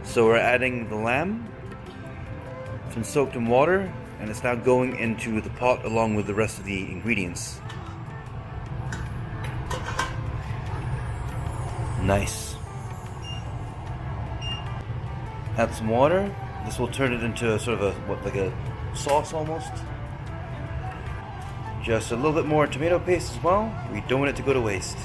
So we're adding the lamb. It's been soaked in water and it's now going into the pot along with the rest of the ingredients. Nice. Add some water. This will turn it into sort of like a sauce almost. Just a little bit more tomato paste as well. We don't want it to go to waste.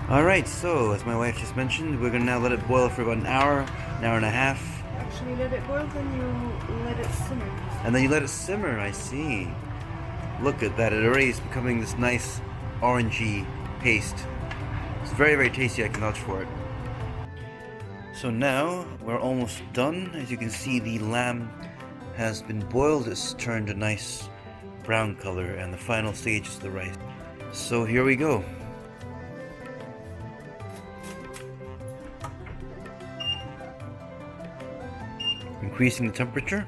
Alright, so as my wife just mentioned, we're going to now let it boil for about an hour and a half. Actually, let it boil, then you let it simmer. And then you let it simmer, I see. Look at that, it already is becoming this nice orangey paste. It's very, very tasty, I can vouch for it. So now, we're almost done. As you can see, the lamb has been boiled. It's turned a nice brown color, and the final stage is the rice. So here we go. Increasing the temperature.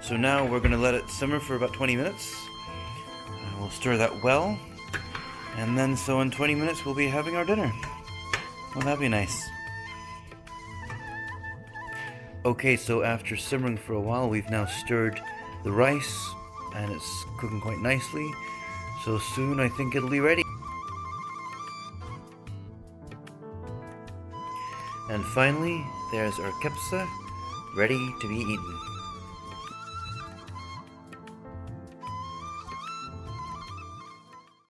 So now we're going to let it simmer for about 20 minutes. We'll stir that well. And then so in 20 minutes we'll be having our dinner. Well, that'd be nice. Okay, so after simmering for a while, we've now stirred the rice and it's cooking quite nicely. So soon I think it'll be ready. And finally, there's our kabsa, ready to be eaten.